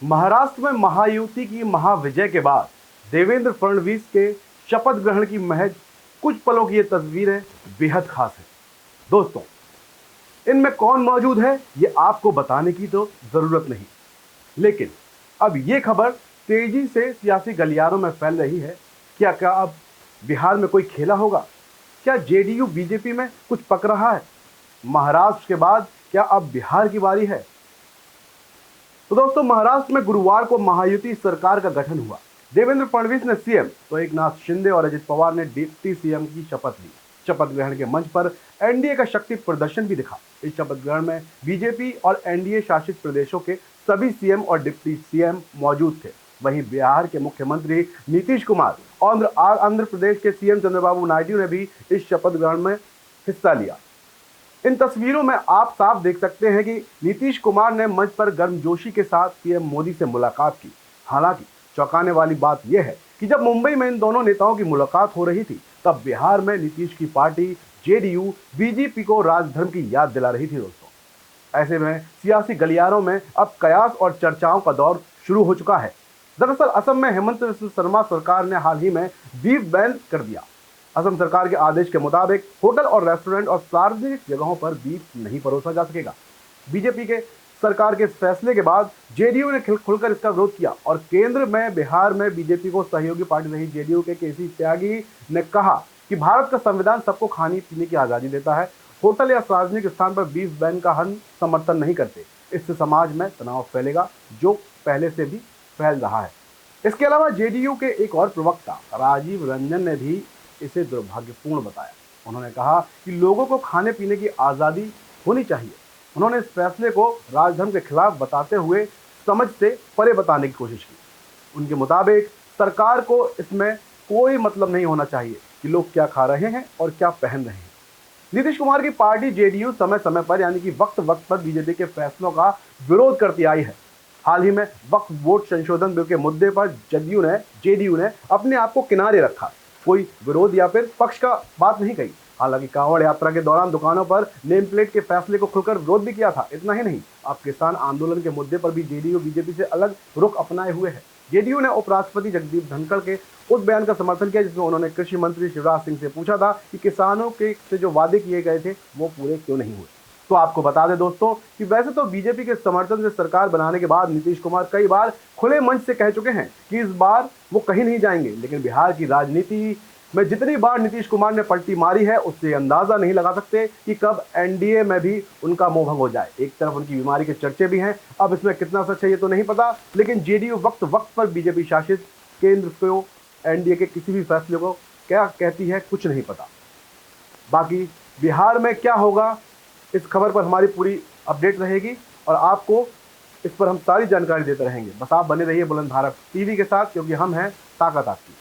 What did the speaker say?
महाराष्ट्र में महायुति की महाविजय के बाद देवेंद्र फडणवीस के शपथ ग्रहण की महज कुछ पलों की ये तस्वीरें बेहद खास है। दोस्तों, इनमें कौन मौजूद है ये आपको बताने की तो जरूरत नहीं, लेकिन अब ये खबर तेजी से सियासी गलियारों में फैल रही है। क्या अब बिहार में कोई खेला होगा? क्या जेडीयू बीजेपी में कुछ पक रहा है? महाराष्ट्र के बाद क्या अब बिहार की बारी है? तो दोस्तों, महाराष्ट्र में गुरुवार को महायुति सरकार का गठन हुआ। देवेंद्र फडणवीस ने सीएम तो एकनाथ शिंदे और अजित पवार ने डिप्टी सीएम की शपथ ली। शपथ ग्रहण के मंच पर एनडीए का शक्ति प्रदर्शन भी दिखा। इस शपथ ग्रहण में बीजेपी और एनडीए शासित प्रदेशों के सभी सीएम और डिप्टी सीएम मौजूद थे। वहीं बिहार के मुख्यमंत्री नीतीश कुमार और आंध्र प्रदेश के सीएम चंद्रबाबू नायडू ने भी इस शपथ ग्रहण में हिस्सा लिया। इन तस्वीरों में आप साफ देख सकते हैं कि नीतीश कुमार ने मंच पर गर्मजोशी के साथ पीएम मोदी से मुलाकात की। हालांकि चौंकाने वाली बात यह है कि जब मुंबई में इन दोनों नेताओं की मुलाकात हो रही थी, तब बिहार में नीतीश की पार्टी जेडीयू बीजेपी को राजधर्म की याद दिला रही थी। दोस्तों, ऐसे में सियासी गलियारों में अब कयास और चर्चाओं का दौर शुरू हो चुका है। दरअसल असम में हेमंत बिस्वा शर्मा सरकार ने हाल ही में बीफ बैन कर दिया। असम सरकार के आदेश के मुताबिक होटल और रेस्टोरेंट और सार्वजनिक जगहों पर बीफ नहीं परोसा जा सकेगा। बीजेपी के सरकार के फैसले के बाद जेडीयू ने खुलकर इसका विरोध किया और केंद्र में बिहार में बीजेपी को सहयोगी पार्टी रही जेडीयू के केसी त्यागी ने कहा कि भारत का संविधान सबको खाने पीने की आज़ादी देता है। होटल या सार्वजनिक स्थान पर बीफ बैन का हम समर्थन नहीं करते। इससे समाज में तनाव फैलेगा, जो पहले से भी फैल रहा है। इसके अलावा जेडीयू के एक और प्रवक्ता राजीव रंजन ने भी इसे दुर्भाग्यपूर्ण बताया। उन्होंने कहा कि लोगों को खाने पीने की आज़ादी होनी चाहिए। उन्होंने इस फैसले को राजधर्म के खिलाफ बताते हुए समझ से परे बताने की कोशिश की। उनके मुताबिक सरकार को इसमें कोई मतलब नहीं होना चाहिए कि लोग क्या खा रहे हैं और क्या पहन रहे हैं। नीतीश कुमार की पार्टी जेडीयू समय समय पर यानी कि वक्त वक्त पर बीजेपी के फैसलों का विरोध करती आई है। हाल ही में वक्फ बोर्ड संशोधन बिल के मुद्दे पर जेडीयू ने अपने आप को किनारे रखा, कोई विरोध या फिर पक्ष का बात नहीं कही। हालांकि कांवड़ यात्रा के दौरान दुकानों पर नेम प्लेट के फैसले को खुलकर विरोध भी किया था। इतना ही नहीं, अब किसान आंदोलन के मुद्दे पर भी जेडीयू बीजेपी से अलग रुख अपनाए हुए है। जेडीयू ने उपराष्ट्रपति जगदीप धनखड़ के उस बयान का समर्थन किया जिसमें उन्होंने कृषि मंत्री शिवराज सिंह से पूछा था कि किसानों के से जो वादे किए गए थे वो पूरे क्यों नहीं हुए। तो आपको बता दें दोस्तों कि वैसे तो बीजेपी के समर्थन से सरकार बनाने के बाद नीतीश कुमार कई बार खुले मंच से कह चुके हैं कि इस बार वो कहीं नहीं जाएंगे, लेकिन बिहार की राजनीति में जितनी बार नीतीश कुमार ने पलटी मारी है, उससे अंदाजा नहीं लगा सकते कि कब एनडीए में भी उनका मोह भंग हो जाए। एक तरफ उनकी बीमारी के चर्चे भी हैं, अब इसमें कितना सच है ये तो नहीं पता, लेकिन जेडीयू वक्त वक्त पर बीजेपी शासित केंद्र को एनडीए के किसी भी फैसले को क्या कहती है कुछ नहीं पता। बाकी बिहार में क्या होगा, इस खबर पर हमारी पूरी अपडेट रहेगी और आपको इस पर हम सारी जानकारी देते रहेंगे। बस आप बने रहिए बुलंद भारत टीवी के साथ, क्योंकि हम हैं ताकत आपकी।